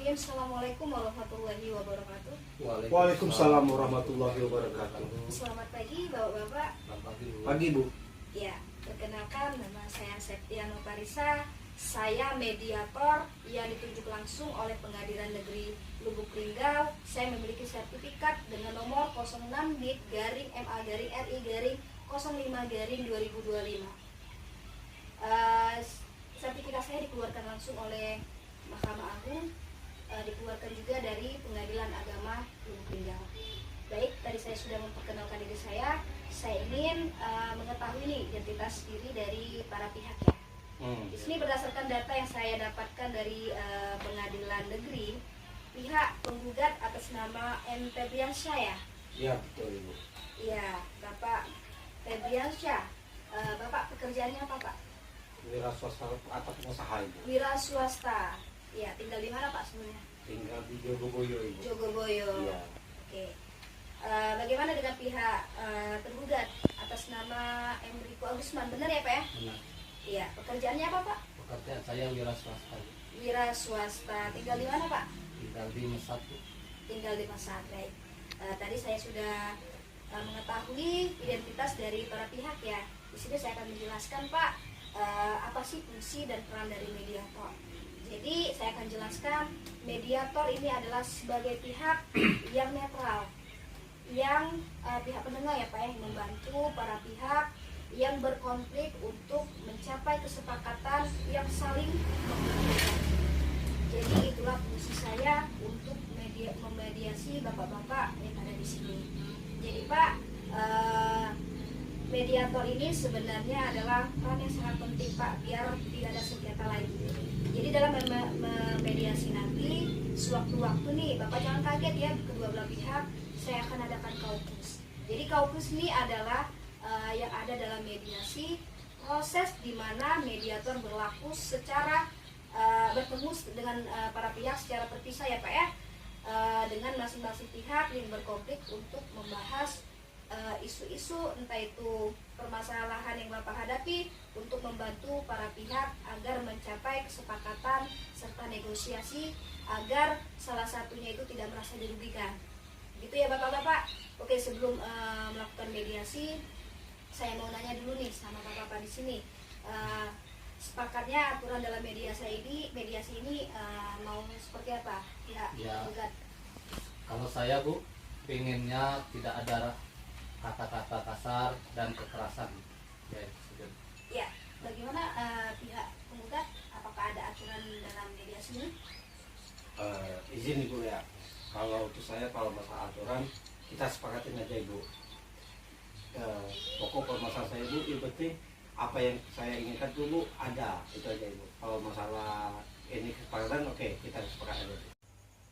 Bismillahirrahmanirrahim. Assalamualaikum warahmatullahi wabarakatuh. Waalaikumsalam warahmatullahi wabarakatuh. Selamat pagi Bapak-bapak. Pagi Bu. Ya, perkenalkan nama saya Septiano Parisa. Saya mediator yang ditunjuk langsung oleh Pengadilan Negeri Lubuk Linggau. Saya memiliki sertifikat dengan nomor 06-MA-RI-05-2025. Sertifikat saya dikeluarkan langsung oleh Mahkamah Agung, dikeluarkan juga dari Pengadilan Agama Lubuk Linggau. Baik, tadi saya sudah memperkenalkan diri saya. Saya ingin mengetahui nih identitas diri dari para pihak ya. Di sini berdasarkan data yang saya dapatkan dari Pengadilan Negeri, pihak penggugat atas nama M. Febriansyah ya? Iya betul Ibu. Iya, Bapak Febriansyah. Bapak pekerjaannya apa Pak? Wira swasta atau pengusaha Ibu. Wira swasta. Ya, tinggal di mana Pak sebenarnya? Tinggal di Jogoboyo Ibu. Jogoboyo. Iya. Oke. Bagaimana dengan pihak tergugat atas nama Enrico Agusman, benar ya Pak ya? Benar. Iya, pekerjaannya apa Pak? Pekerjaan saya wira swasta. Wira swasta. Tinggal di mana Pak? Tinggal di Mesatu. Tinggal di Masat. Baik. Tadi saya sudah mengetahui identitas dari para pihak ya. Di sini saya akan menjelaskan Pak, apa sih fungsi dan peran dari mediator. Jadi saya akan jelaskan, mediator ini adalah sebagai pihak yang netral, yang pihak penengah ya Pak ya, yang membantu para pihak yang berkonflik untuk mencapai kesepakatan yang saling menguntungkan. Jadi itulah fungsi saya untuk memediasi bapak-bapak yang ada di sini. Jadi Pak, mediator ini sebenarnya adalah peran yang sangat penting Pak, biar tidak ada sengketa lagi. Jadi dalam memediasi nanti, sewaktu-waktu nih, Bapak jangan kaget ya, kedua belah pihak, saya akan adakan kaukus. Jadi kaukus ini adalah yang ada dalam mediasi, proses di mana mediator berlaku secara bertemu dengan para pihak secara terpisah ya Pak ya, dengan masing-masing pihak yang berkonflik untuk membahas isu-isu, entah itu permasalahan yang Bapak hadapi, untuk membantu para pihak agar mencapai kesepakatan serta negosiasi agar salah satunya itu tidak merasa dirugikan. Gitu ya Bapak-bapak. Oke, sebelum melakukan mediasi, saya mau nanya dulu nih sama Bapak-bapak di sini. Sepakatnya aturan dalam mediasi ini mau seperti apa? Ya. Kalau saya Bu, pengennya tidak ada kata-kata kasar dan kekerasan. Ya, sudah. Ya, bagaimana pihak penggugat? Apakah ada aturan dalam mediasi ini? Izin Ibu ya. Kalau untuk saya, kalau masalah aturan kita sepakatin aja Ibu. Pokok permasalahan saya Ibu, yang penting apa yang saya inginkan dulu ada, itu aja Ibu. Kalau masalah ini kesepakatan, oke, kita sepakat aja.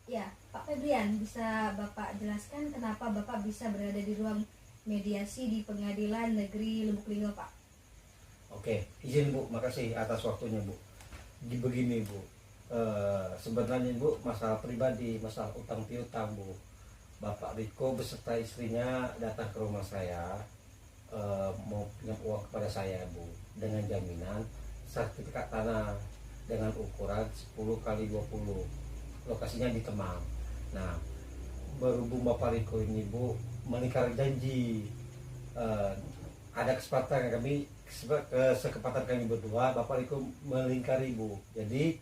Ya, Pak Febrian, bisa Bapak jelaskan kenapa Bapak bisa berada di ruang mediasi di Pengadilan Negeri Lubuk Linggau, Pak? Oke, izin Bu, makasih atas waktunya Bu. Begini Bu, sebenarnya Bu, masalah pribadi, masalah utang piutang Bu. Bapak Riko beserta istrinya datang ke rumah saya, mau pinjam uang kepada saya Bu, dengan jaminan sertifikat tanah dengan ukuran 10x20, lokasinya di Kemang. Nah, berhubung Bapak Riko ini Bu melingkari janji, ada kesepakatan kami berdua, Bapak Riko melingkari Bu. Jadi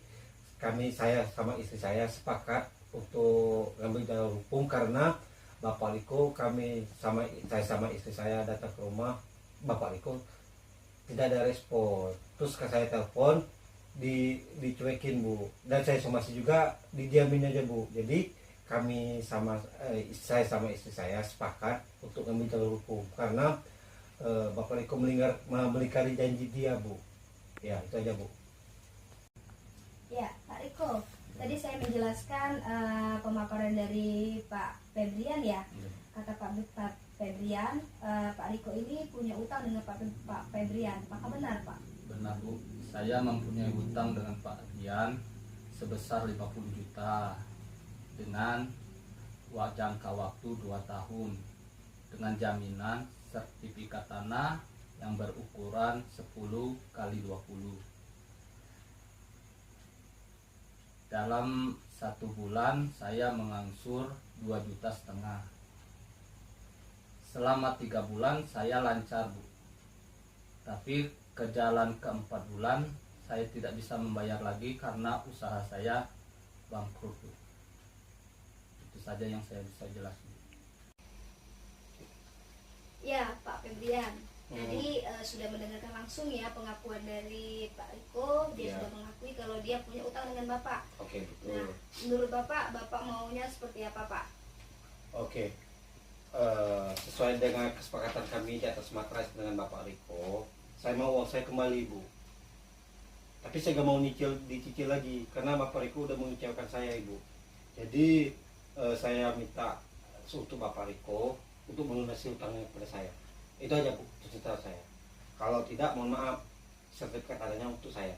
saya sama istri saya sepakat untuk ngambil jalur hukum, karena Bapak Riko, saya sama istri saya datang ke rumah Bapak Riko tidak ada respon. Terus saya telepon, dicuekin Bu, dan saya somasi juga didiamin aja Bu. Jadi saya sama istri saya sepakat untuk ngambil jalur hukum, karena Bapak Riko melingkari janji dia Bu. Ya, itu aja Bu. Ya, Pak Riko, tadi saya menjelaskan pemaparan dari Pak Febrian ya. Kata Pak Febrian, Pak Riko ini punya utang dengan Pak Febrian. Apakah benar Pak? Benar Bu, saya mempunyai hutang dengan Pak Dian sebesar 50 juta dengan jangka waktu 2 tahun dengan jaminan sertifikat tanah yang berukuran 10x20. Dalam 1 bulan saya mengangsur 2,5 juta. Selama 3 bulan saya lancar, Bu. Tapi ke jalan ke-4 bulan saya tidak bisa membayar lagi karena usaha saya bangkrut, Bu. Itu saja yang saya bisa jelaskan. Ya, Pak Febrian. Jadi sudah mendengarkan langsung ya pengakuan dari Pak Riko. Dia Iya. sudah mengakui kalau dia punya utang dengan Bapak. Oke, Nah, betul. menurut Bapak maunya seperti apa, Pak? Oke. Sesuai dengan kesepakatan kami di atas matras dengan Bapak Riko, saya mau uang saya kembali, Bu. Tapi saya nggak mau dicicil lagi karena Bapak Riko udah mengecewakan saya, Ibu. Jadi saya minta untuk Bapak Riko untuk melunasi utangnya kepada saya. Itu aja, Bu, cerita saya. Kalau tidak, mohon maaf, sertifikat adanya untuk saya.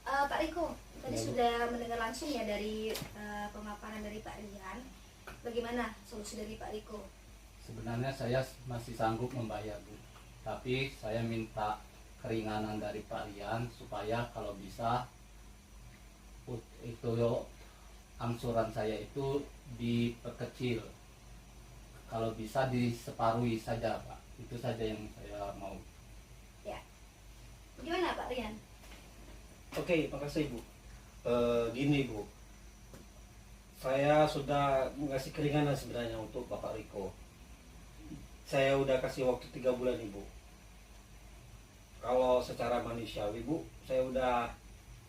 Pak Riko, tadi Ya, Bu. sudah mendengar langsung ya dari pemaparan dari Pak Rian. Bagaimana solusi dari Pak Riko? Sebenarnya saya masih sanggup membayar, Bu. Tapi saya minta keringanan dari Pak Rian supaya kalau bisa itu angsuran saya itu diperkecil. Kalau bisa diseparuhi saja, Pak. Itu saja yang saya mau. Bagaimana Pak Rian? Oke, makasih, Bu. Gini, Bu. Saya sudah ngasih keringanan sebenarnya untuk Bapak Riko. Saya udah kasih waktu 3 bulan, Ibu. Kalau secara manusiawi, Bu, saya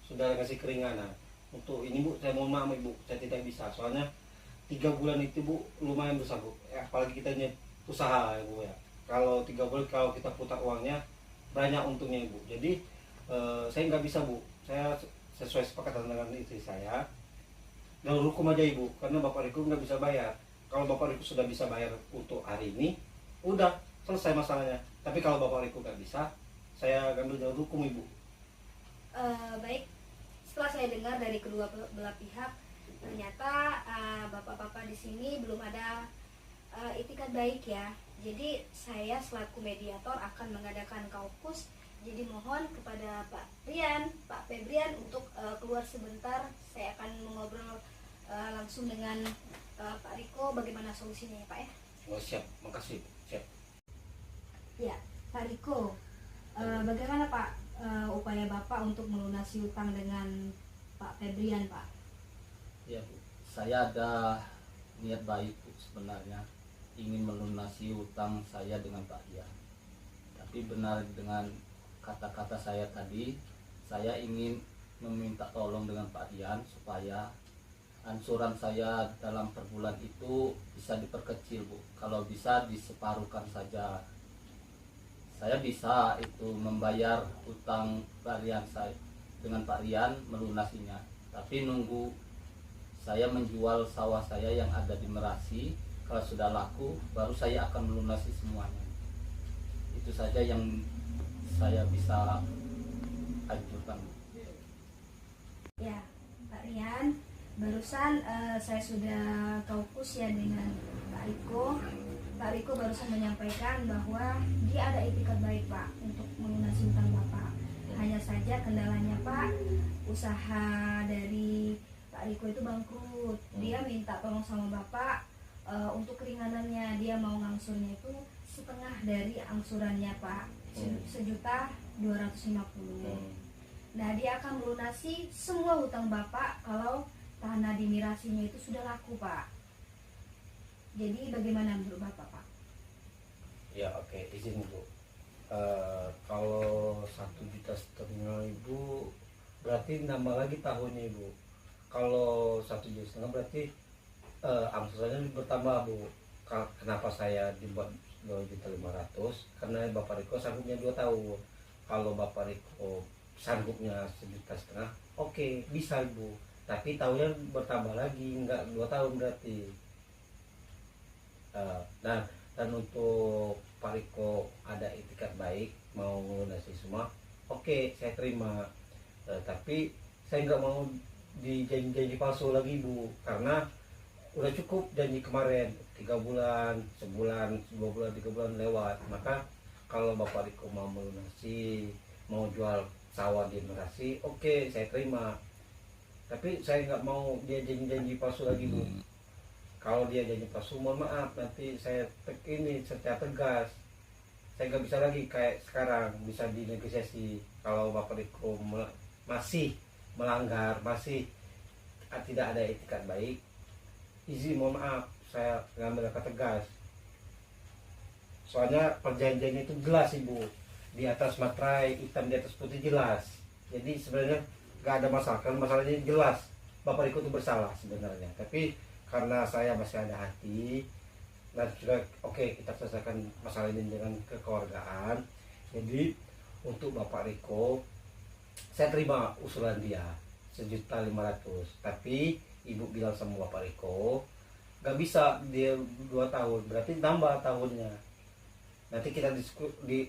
sudah kasih keringanan. Untuk ini, Bu, saya mohon maaf, Ibu, saya tidak bisa. Soalnya 3 bulan itu, Bu, lumayan besar, Bu. Apalagi kita usaha, ya, Bu, ya. Kalau 3 bulan, kalau kita putar uangnya, banyak untungnya, Ibu. Jadi saya nggak bisa, Bu. Saya sesuai sepakatan dengan istri saya dan hukum aja, Ibu, karena Bapak Riko nggak bisa bayar. Kalau Bapak Riko sudah bisa bayar untuk hari ini, udah selesai masalahnya. Tapi kalau Bapak Riko nggak bisa, saya ambil jalur hukum, Ibu. Baik, setelah saya dengar dari kedua belah pihak, ternyata bapak-bapak di sini belum ada itikat baik ya. Jadi saya selaku mediator akan mengadakan kaukus. Jadi mohon kepada Pak Rian, Pak Febrian untuk keluar sebentar. Saya akan mengobrol langsung dengan Pak Riko bagaimana solusinya ya Pak ya. Oh, siap, makasih, Bu. Siap. Ya, Pak Riko, bagaimana Pak upaya Bapak untuk melunasi utang dengan Pak Febrian, Pak? Ya, Bu. Saya ada niat baik, Bu, sebenarnya ingin melunasi utang saya dengan Pak Rian. Tapi benar dengan kata-kata saya tadi, saya ingin meminta tolong dengan Pak Rian supaya ansuran saya dalam per bulan itu bisa diperkecil, Bu. Kalau bisa diseparuhkan saja. Saya bisa itu membayar utang Pak Rian saya dengan Pak Rian melunasinya. Tapi nunggu saya menjual sawah saya yang ada di Merasi, kalau sudah laku baru saya akan melunasi semuanya. Itu saja yang saya bisa anjurkan. Ya, Pak Rian, barusan saya sudah kaukus ya dengan Pak Riko. Pak Riko barusan menyampaikan bahwa dia ada itikat baik, Pak, untuk melunasi utang Bapak. Hanya saja kendalanya, Pak, usaha dari Pak Riko itu bangkrut. Dia minta tolong sama Bapak untuk keringanannya. Dia mau ngangsurnya itu setengah dari angsurannya, Pak, 1.250.000. Nah, dia akan melunasi semua hutang Bapak kalau tanah di Mirasinya itu sudah laku, Pak. Jadi bagaimana menurut Bapak, Pak? Ya, oke, izin, Bu. Kalau 1,5 juta Ibu, berarti nambah lagi tahunnya, Ibu. Kalau 1,5 juta berarti angsurannya bertambah, Bu. Kenapa saya dibuat 2,5 juta? Karena Bapak Riko sanggupnya 2 tahun. Kalau Bapak Riko sanggupnya 1,5 juta, oke, bisa, Bu. Tapi tahunnya bertambah lagi, enggak 2 tahun berarti. Dan untuk Pak Riko ada itikat baik mau melunasi semua, oke, saya terima. Tapi saya nggak mau dijanji-janji palsu lagi, Bu, karena udah cukup janji kemarin 3 bulan, sebulan, 2 bulan, 3 bulan lewat. Maka kalau Bapak Riko mau melunasi, mau jual sawah di Merasi, oke, saya terima. Tapi saya nggak mau dia janji palsu lagi Bu. Kalau dia janji palsu, mohon maaf nanti saya ini secara tegas. Saya nggak bisa lagi kayak sekarang bisa dinegosiasi. Kalau Bapak Riko masih melanggar, masih tidak ada etikat baik, izin mohon maaf saya ngambil kata tegas. Soalnya perjanjiannya itu jelas Ibu, di atas materai hitam di atas putih jelas. Jadi sebenarnya nggak ada masalah, kan masalahnya jelas Bapak Riko itu bersalah sebenarnya. Tapi karena saya masih ada hati dan sudah oke, kita selesaikan masalah ini dengan kekeluargaan. Jadi untuk Bapak Riko saya terima usulan dia 1.500.000, tapi Ibu bilang sama Bapak Riko nggak bisa dia 2 tahun, berarti tambah tahunnya. Nanti kita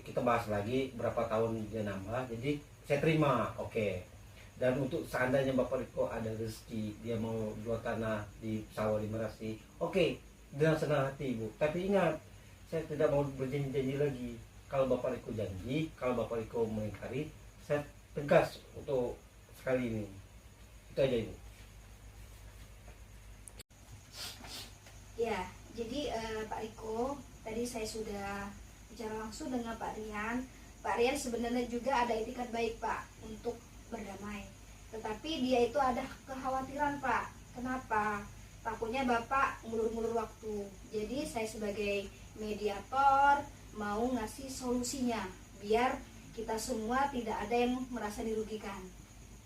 kita bahas lagi berapa tahun dia nambah. Jadi saya terima, oke. Dan untuk seandainya Bapak Riko ada rezeki dia mau jual tanah di sawah di Merasi, oke, dengan senang hati Ibu. Tapi ingat, saya tidak mau berjanji lagi. Kalau Bapak Riko janji, kalau Bapak Riko mengingkari, saya tegas untuk sekali ini. Itu aja Ibu. Ya, jadi Pak Riko, tadi saya sudah bicara langsung dengan Pak Rian. Pak Rian sebenarnya juga ada etikat baik Pak untuk berdamai. Tetapi dia itu ada kekhawatiran Pak. Kenapa? Takutnya Bapak ngulur-ngulur waktu. Jadi saya sebagai mediator mau ngasih solusinya biar kita semua tidak ada yang merasa dirugikan.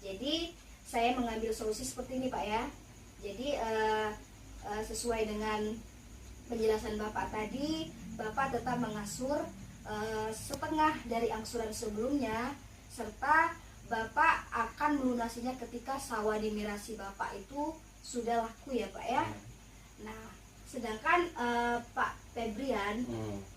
Jadi saya mengambil solusi seperti ini Pak ya. Jadi sesuai dengan penjelasan Bapak tadi, Bapak tetap mengasur setengah dari angsuran sebelumnya, serta Bapak akan melunasinya ketika sawah di Merasi Bapak itu sudah laku ya Pak ya. Nah, sedangkan Pak Febrian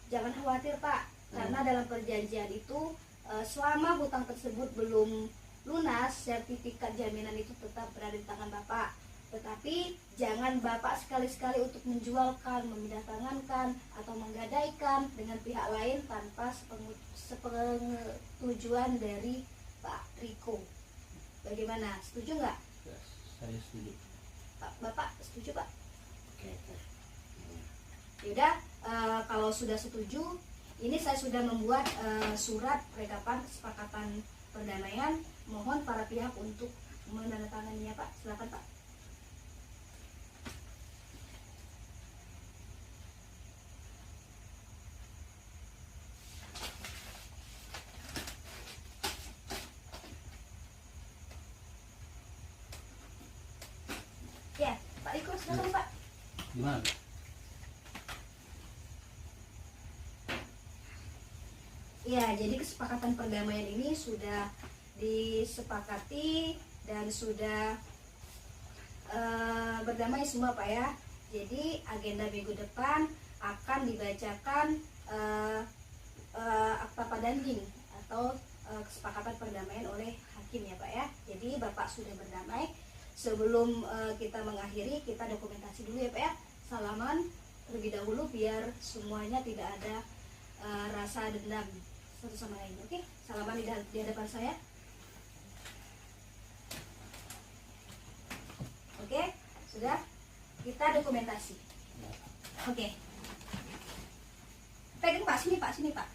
jangan khawatir Pak, karena dalam perjanjian itu selama hutang tersebut belum lunas, sertifikat jaminan itu tetap berada di tangan Bapak. Tetapi jangan Bapak sekali-sekali untuk menjualkan, memindah-tangankan atau menggadaikan dengan pihak lain tanpa sepersetujuan dari Pak Riko. Bagaimana? Setuju nggak? Yes, saya setuju. Bapak setuju Pak? Oke. Yaudah, kalau sudah setuju, ini saya sudah membuat surat perekapan kesepakatan perdamaian. Mohon para pihak untuk menandatanganinya Pak. Silakan Pak. Ya, Pak Riko, silakan Pak. Gimana? Ya, jadi kesepakatan perdamaian ini sudah disepakati dan sudah berdamai semua Pak ya. Jadi agenda minggu depan akan dibacakan akta padanding atau kesepakatan perdamaian oleh hakim ya Pak ya. Jadi Bapak sudah berdamai. Sebelum kita mengakhiri, kita dokumentasi dulu ya Pak ya. Salaman terlebih dahulu biar semuanya tidak ada rasa dendam satu sama lain. Oke, salaman di hadapan saya. Oke, sudah. Kita dokumentasi. Oke. Pegang Pak, sini Pak, sini Pak.